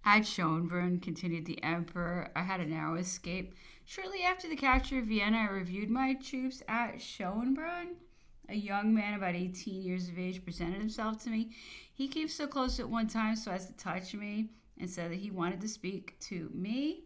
At Schönbrunn, continued the emperor, I had a narrow escape. Shortly after the capture of Vienna, I reviewed my troops at Schönbrunn. A young man about 18 years of age presented himself to me. He came so close at one time so as to touch me and said that he wanted to speak to me.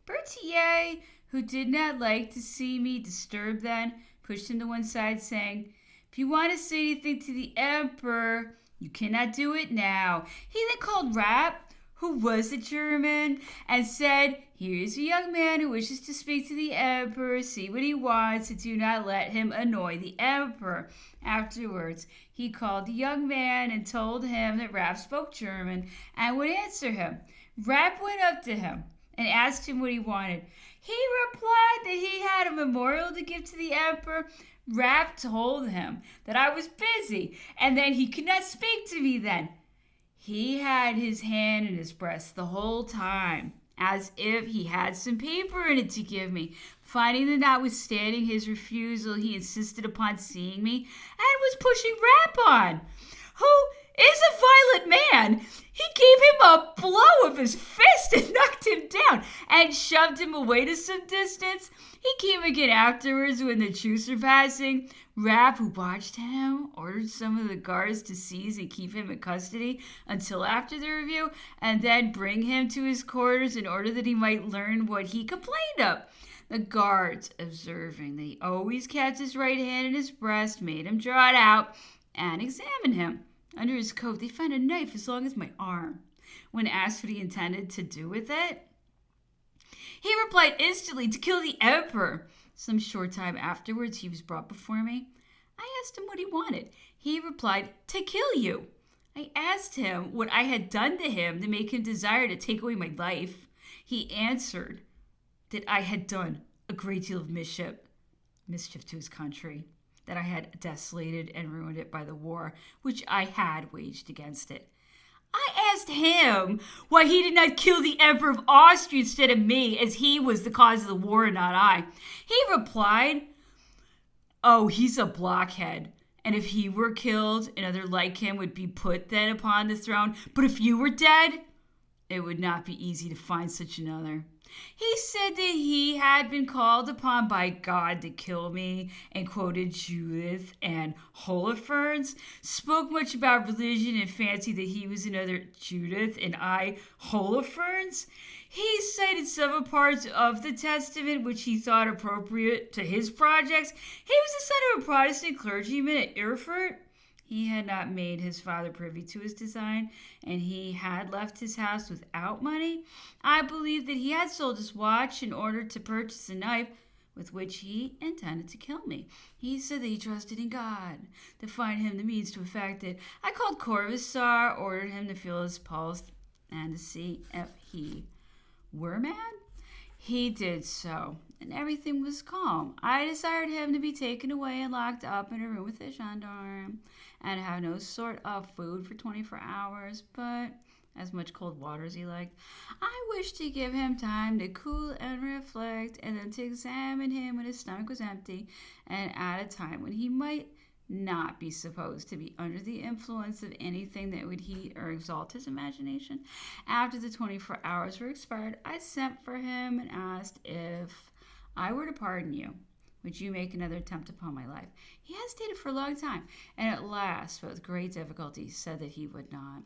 Berthier, who did not like to see me disturbed then, pushed him to one side, saying, "If you want to say anything to the emperor, you cannot do it now." He then called Rapp, who was a German, and said, "Here is a young man who wishes to speak to the emperor. See what he wants, and do not let him annoy the emperor." Afterwards, he called the young man and told him that Rapp spoke German and would answer him. Rapp went up to him and asked him what he wanted. He replied that he had a memorial to give to the emperor. Rapp told him that I was busy and that he could not speak to me then. He had his hand in his breast the whole time, as if he had some paper in it to give me. Finding that notwithstanding his refusal, he insisted upon seeing me and was pushing Rapp on, who is a violent man. He gave him a blow of his fist and knocked him down and shoved him away to some distance. He came again afterwards when the troops were passing. Rapp, who watched him, ordered some of the guards to seize and keep him in custody until after the review, and then bring him to his quarters in order that he might learn what he complained of. The guards, observing that he always kept his right hand in his breast, made him draw it out and examine him. Under his coat, they found a knife as long as my arm. When asked what he intended to do with it, he replied instantly to kill the emperor. Some short time afterwards, he was brought before me. I asked him what he wanted. He replied, "To kill you." I asked him what I had done to him to make him desire to take away my life. He answered that I had done a great deal of mischief to his country, that I had desolated and ruined it by the war which I had waged against it. I asked him why he did not kill the Emperor of Austria instead of me, as he was the cause of the war and not I. He replied, "Oh, he's a blockhead, and if he were killed, another like him would be put then upon the throne. But if you were dead, it would not be easy to find such another." He said that he had been called upon by God to kill me, and quoted Judith and Holofernes, spoke much about religion and fancied that he was another Judith and I Holofernes. He cited several parts of the Testament which he thought appropriate to his projects. He was the son of a Protestant clergyman at Erfurt. He had not made his father privy to his design, and he had left his house without money. I believe that he had sold his watch in order to purchase a knife with which he intended to kill me. He said that he trusted in God to find him the means to effect it. I called Corvisar, ordered him to feel his pulse, and to see if he were mad. He did so, and everything was calm. I desired him to be taken away and locked up in a room with a gendarme, and have no sort of food for 24 hours, but as much cold water as he liked. I wished to give him time to cool and reflect, and then to examine him when his stomach was empty, and at a time when he might not be supposed to be under the influence of anything that would heat or exalt his imagination. After the 24 hours were expired, I sent for him and asked, if I were to pardon you, would you make another attempt upon my life? He hesitated for a long time, and at last, but with great difficulty, said that he would not.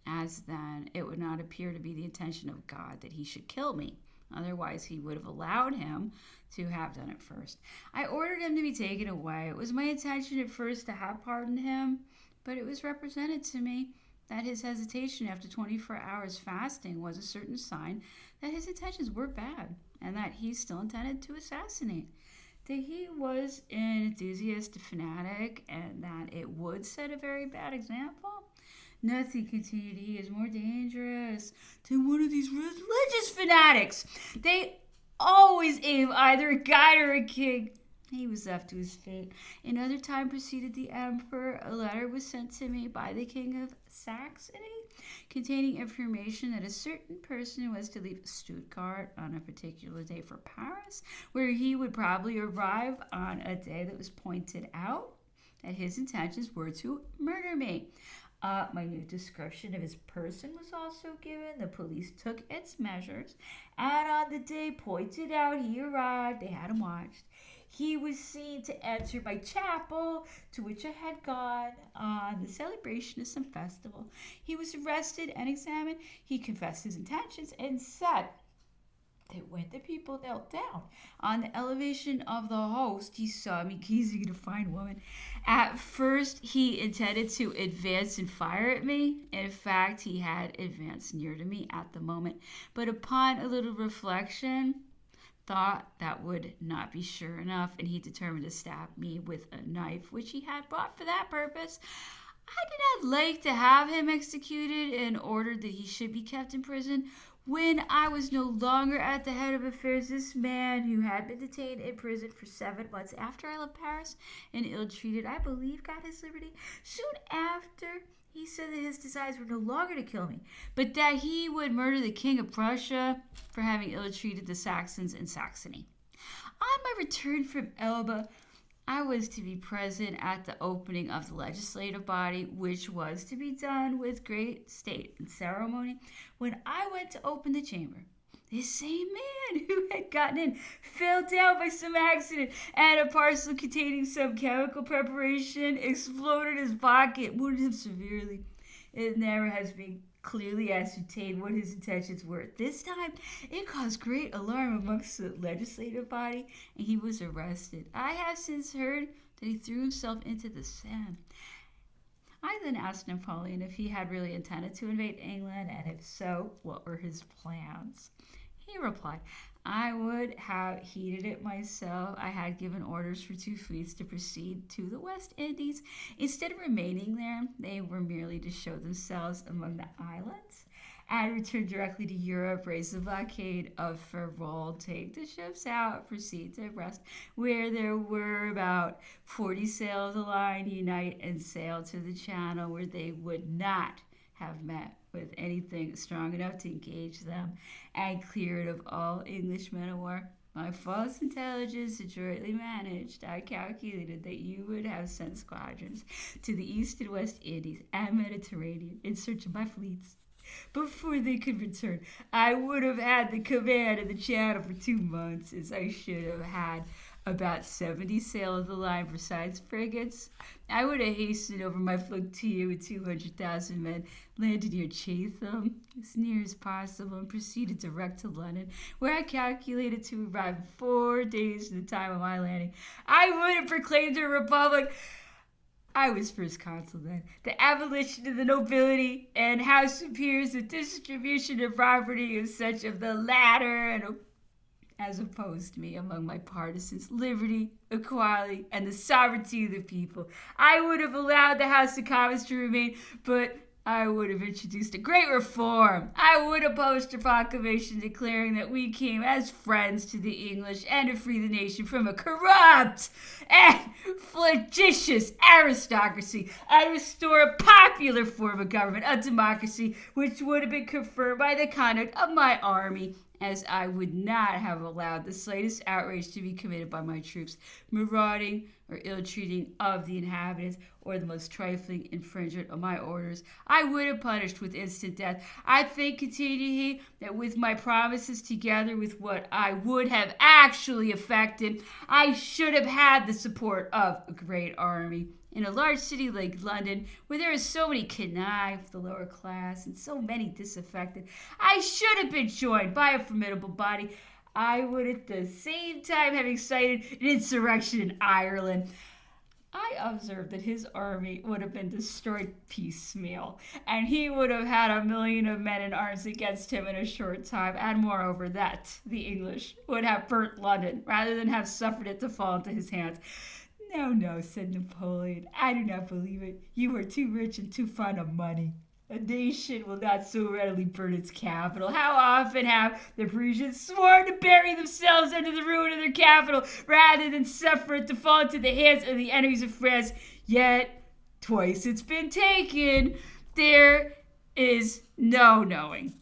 As then, it would not appear to be the intention of God that he should kill me. Otherwise, he would have allowed him to have done it first. I ordered him to be taken away. It was my intention at first to have pardoned him, but it was represented to me that his hesitation after 24 hours fasting was a certain sign that his intentions were bad, and that he still intended to assassinate. That he was an enthusiast fanatic, and that it would set a very bad example. Nothing, continued he, is more dangerous than one of these religious fanatics. They always aim either a god or a king. He was left to his fate. Another time, proceeded the emperor, a letter was sent to me by the king of Saxony, containing information that a certain person was to leave Stuttgart on a particular day for Paris, where he would probably arrive on a day that was pointed out, that his intentions were to murder me. A minute description of his person was also given. The police took its measures, and on the day pointed out, he arrived. They had him watched. He was seen to enter my chapel, to which I had gone on the celebration of some festival. He was arrested and examined. He confessed his intentions and said that when the people knelt down on the elevation of the host, he saw me gazing at a fine woman. At first, he intended to advance and fire at me. In fact, he had advanced near to me at the moment. But upon a little reflection, thought that would not be sure enough, and he determined to stab me with a knife, which he had brought for that purpose. I did not like to have him executed and ordered that he should be kept in prison. When I was no longer at the head of affairs, this man who had been detained in prison for 7 months after I left Paris and ill-treated, I believe, got his liberty. Soon after, he said that his desires were no longer to kill me, but that he would murder the King of Prussia for having ill-treated the Saxons in Saxony. On my return from Elba, I was to be present at the opening of the legislative body, which was to be done with great state and ceremony. When I went to open the chamber, this same man who had gotten in fell down by some accident, and a parcel containing some chemical preparation exploded in his pocket, wounded him severely. It never has been clearly ascertained what his intentions were. This time, it caused great alarm amongst the legislative body, and he was arrested. I have since heard that he threw himself into the Seine. I then asked Napoleon if he had really intended to invade England, and if so, what were his plans. He replied, I would have heeded it myself. I had given orders for 2 fleets to proceed to the West Indies. Instead of remaining there, they were merely to show themselves among the islands and return directly to Europe, raise the blockade of Ferrol, take the ships out, proceed to Brest, where there were about 40 sail of the line, unite and sail to the Channel, where they would not have met with anything strong enough to engage them, and clear it of all English men of war. My false intelligence adroitly managed. I calculated that you would have sent squadrons to the East and West Indies and Mediterranean in search of my fleets. Before they could return, I would have had the command of the Channel for 2 months, as I should have had about 70 sail of the line besides frigates. I would have hastened over my flotilla with 200,000 men, landed near Chatham as near as possible, and proceeded direct to London, where I calculated to arrive in 4 days from the time of my landing. I would have proclaimed a republic. I was first consul then. The abolition of the nobility and house of peers, the distribution of property of such of the latter, and as opposed to me among my partisans, liberty, equality, and the sovereignty of the people. I would have allowed the House of Commons to remain, but I would have introduced a great reform. I would have published a proclamation declaring that we came as friends to the English and to free the nation from a corrupt and flagitious aristocracy and restore a popular form of government, a democracy, which would have been confirmed by the conduct of my army, as I would not have allowed the slightest outrage to be committed by my troops, marauding or ill-treating of the inhabitants, or the most trifling infringement of my orders. I would have punished with instant death. I think, continued he, that with my promises together with what I would have actually effected, I should have had the support of a great army. In a large city like London, where there is so many canaille of the lower class and so many disaffected, I should have been joined by a formidable body. I would at the same time have excited an insurrection in Ireland. I observed that his army would have been destroyed piecemeal, and he would have had 1 million of men in arms against him in a short time, and moreover that the English would have burnt London rather than have suffered it to fall into his hands. No, no, said Napoleon, I do not believe it. You are too rich and too fond of money. A nation will not so readily burn its capital. How often have the Parisians sworn to bury themselves under the ruin of their capital rather than suffer it to fall into the hands of the enemies of France? Yet, twice it's been taken. There is no knowing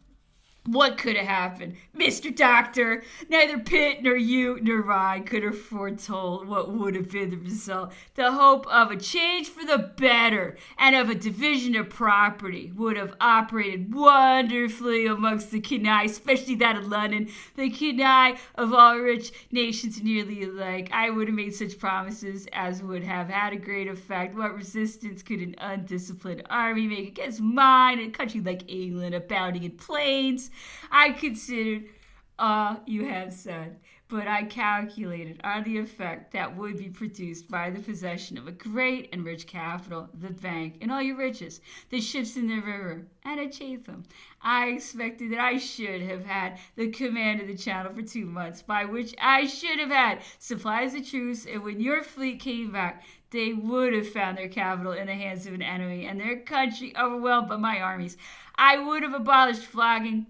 What could have happened? Mr. Doctor, neither Pitt nor you nor I could have foretold what would have been the result. The hope of a change for the better and of a division of property would have operated wonderfully amongst the canaille, especially that of London, the canaille of all rich nations nearly alike. I would have made such promises as would have had a great effect. What resistance could an undisciplined army make against mine, a country like England abounding in plains? I considered all you have said, but I calculated on the effect that would be produced by the possession of a great and rich capital, the bank, and all your riches, the ships in the river, and a Chatham. I expected that I should have had the command of the channel for 2 months, by which I should have had supplies of troops, and when your fleet came back, they would have found their capital in the hands of an enemy, and their country overwhelmed by my armies. I would have abolished flogging,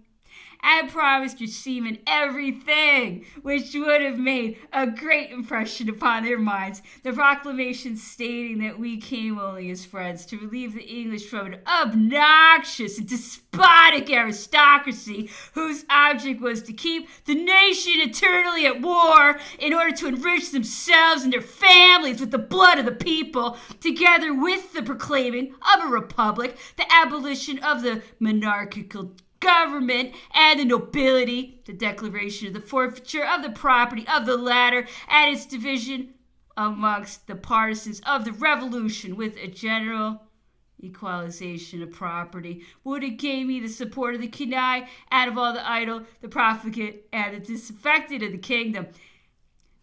and promised your seamen everything, which would have made a great impression upon their minds. The proclamation stating that we came only as friends to relieve the English from an obnoxious and despotic aristocracy whose object was to keep the nation eternally at war in order to enrich themselves and their families with the blood of the people, together with the proclaiming of a republic, the abolition of the monarchical government and the nobility, the declaration of the forfeiture of the property of the latter, and its division amongst the partisans of the revolution with a general equalization of property, would have gained me the support of the canaille and of all the idle, the profligate, and the disaffected of the kingdom.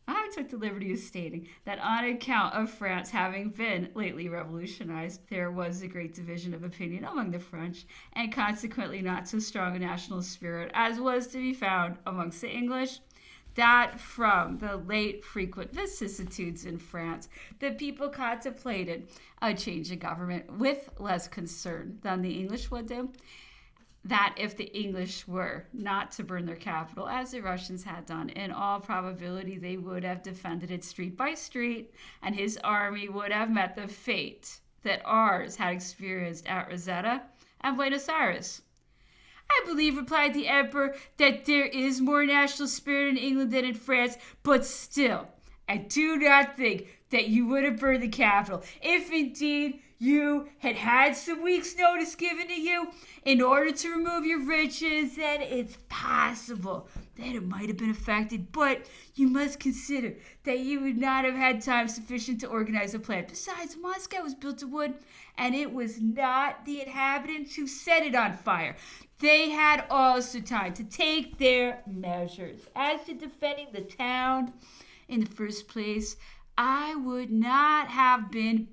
I took the liberty of stating that on account of France having been lately revolutionized, there was a great division of opinion among the French, and consequently not so strong a national spirit as was to be found amongst the English, that from the late frequent vicissitudes in France, the people contemplated a change of government with less concern than the English would do. That if the English were not to burn their capital, as the Russians had done, in all probability they would have defended it street by street, and his army would have met the fate that ours had experienced at Rosetta and Buenos Aires. I believe, replied the emperor, that there is more national spirit in England than in France, but still, I do not think that you would have burned the capital. If indeed you had had some weeks' notice given to you in order to remove your riches, then it's possible that it might have been affected. But you must consider that you would not have had time sufficient to organize a plan. Besides, Moscow was built of wood, and it was not the inhabitants who set it on fire. They had also time to take their measures. As to defending the town, in the first place, I would not have been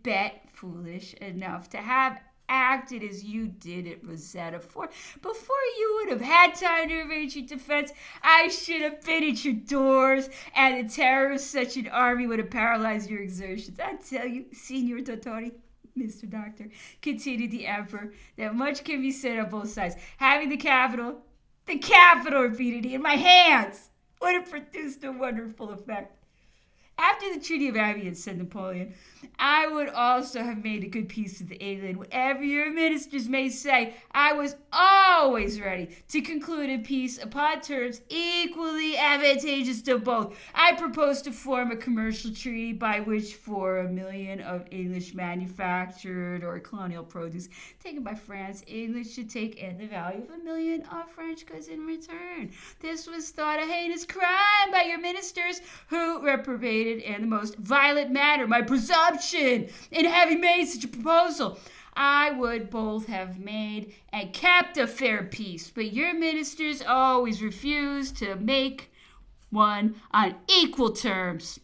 foolish enough to have acted as you did at Rosetta. For before you would have had time to arrange your defense, I should have been at your doors, and the terror of such an army would have paralyzed your exertions. I tell you, Signor Dottori, Mr. Doctor, continued the emperor, that much can be said on both sides. Having the capital, repeated he, in my hands would have produced a wonderful effect. After the Treaty of Amiens, said Napoleon, I would also have made a good peace with England. Whatever your ministers may say, I was always ready to conclude a peace upon terms equally advantageous to both. I proposed to form a commercial treaty by which for 1 million of English manufactured or colonial produce taken by France, England should take in the value of 1 million of French goods in return. This was thought a heinous crime by your ministers, who reprobated in the most violent manner my presumption in having made such a proposal. I would both have made and kept a fair peace, but your ministers always refused to make one on equal terms,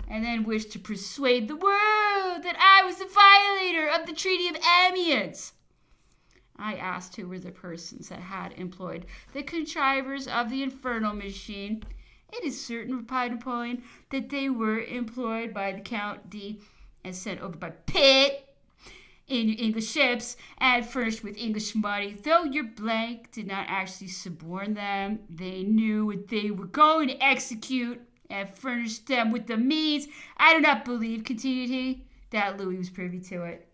and then wished to persuade the world that I was the violator of the Treaty of Amiens. I asked who were the persons that had employed the contrivers of the infernal machine. It is certain, replied Napoleon, that they were employed by the Count D and sent over by Pitt in English ships and furnished with English money. Though your blank did not actually suborn them, they knew what they were going to execute and furnished them with the means. I do not believe, continued he, that Louis was privy to it.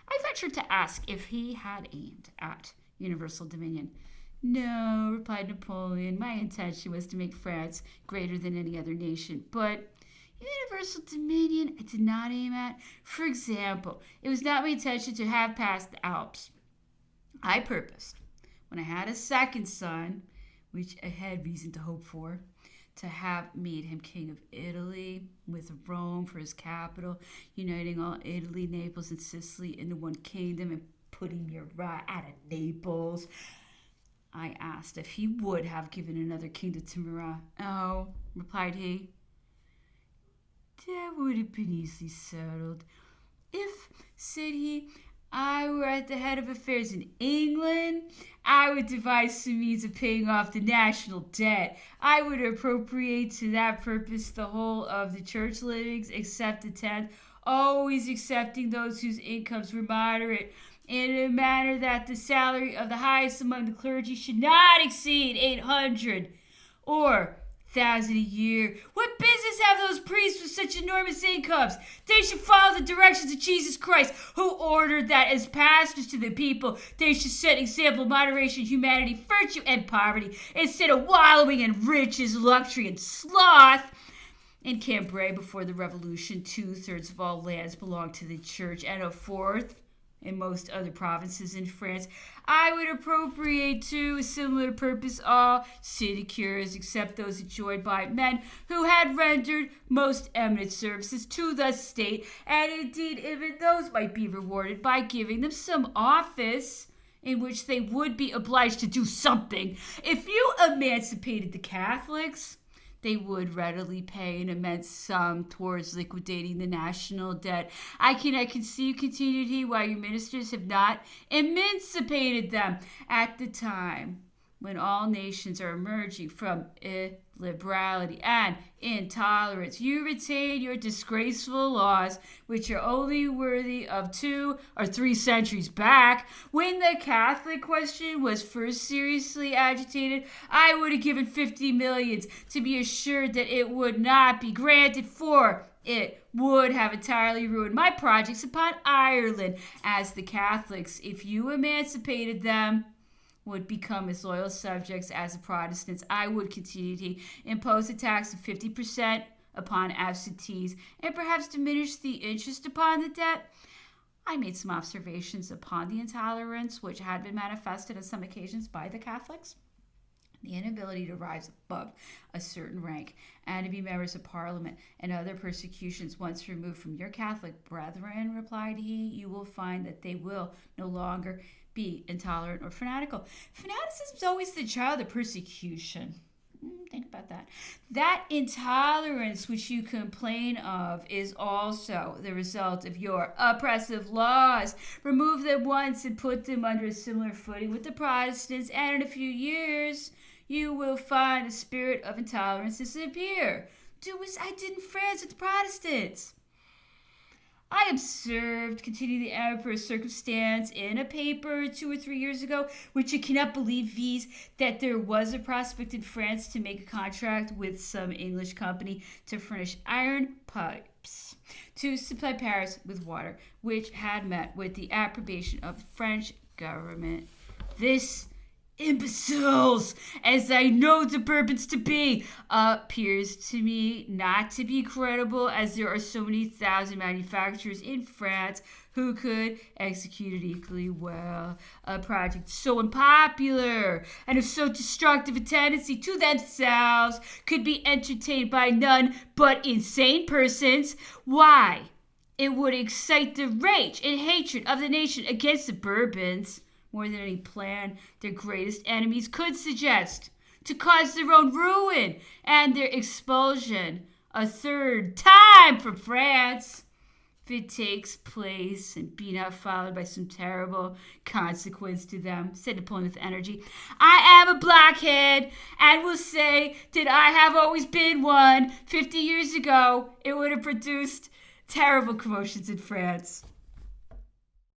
I ventured to ask if he had aimed at universal dominion. No, replied Napoleon, my intention was to make France greater than any other nation, but universal dominion I did not aim at. For example, it was not my intention to have passed the Alps. I purposed, when I had a second son, which I had reason to hope for, to have made him king of Italy, with Rome for his capital, uniting all Italy, Naples, and Sicily into one kingdom, and putting Murat out of Naples. I asked if he would have given another kingdom to Murat. Oh, replied he, that would have been easily settled. If, said he, I were at the head of affairs in England, I would devise some means of paying off the national debt. I would appropriate to that purpose the whole of the church livings, except the tenth, always excepting those whose incomes were moderate, in a manner that the salary of the highest among the clergy should not exceed 800 or 1,000 a year. What business have those priests with such enormous incomes? They should follow the directions of Jesus Christ, who ordered that as pastors to the people, they should set example of moderation, humanity, virtue, and poverty, instead of wallowing in riches, luxury, and sloth. In Cambrai, before the Revolution, 2/3 of all lands belonged to the church, and a fourth in most other provinces in France. I would appropriate to a similar purpose all sinecures, except those enjoyed by men who had rendered most eminent services to the state, and indeed even those might be rewarded by giving them some office in which they would be obliged to do something. If you emancipated the Catholics, they would readily pay an immense sum towards liquidating the national debt. I can see, continued he, why your ministers have not emancipated them at the time when all nations are emerging from illiberality and intolerance. You retain your disgraceful laws, which are only worthy of 2 or 3 centuries back. When the Catholic question was first seriously agitated, I would have given 50 millions to be assured that it would not be granted, for it would have entirely ruined my projects upon Ireland, as the Catholics, if you emancipated them, would become as loyal subjects as the Protestants. I would, continued he, impose a tax of 50% upon absentees, and perhaps diminish the interest upon the debt. I made some observations upon the intolerance which had been manifested on some occasions by the Catholics, the inability to rise above a certain rank, and to be members of Parliament, and other persecutions. Once removed from your Catholic brethren, replied he, you will find that they will no longer be intolerant or fanatical. Fanaticism is always the child of persecution. Think about that. That intolerance which you complain of is also the result of your oppressive laws. Remove them once and put them under a similar footing with the Protestants, and in a few years you will find the spirit of intolerance disappear. Do as I did in France with the Protestants. I observed, continued the emperor, a circumstance in a paper 2 or 3 years ago, which you cannot believe, viz., that there was a prospect in France to make a contract with some English company to furnish iron pipes to supply Paris with water, which had met with the approbation of the French government. This imbeciles, as I know the Bourbons to be, appears to me not to be credible, as there are so many thousand manufacturers in France who could execute it equally well. A project so unpopular and of so destructive a tendency to themselves could be entertained by none but insane persons. Why? It would excite the rage and hatred of the nation against the Bourbons more than any plan their greatest enemies could suggest, to cause their own ruin and their expulsion a third time from France, if it takes place and be not followed by some terrible consequence to them, said Napoleon with energy. I am a blockhead, and will say that I have always been one. 50 years ago, it would have produced terrible commotions in France.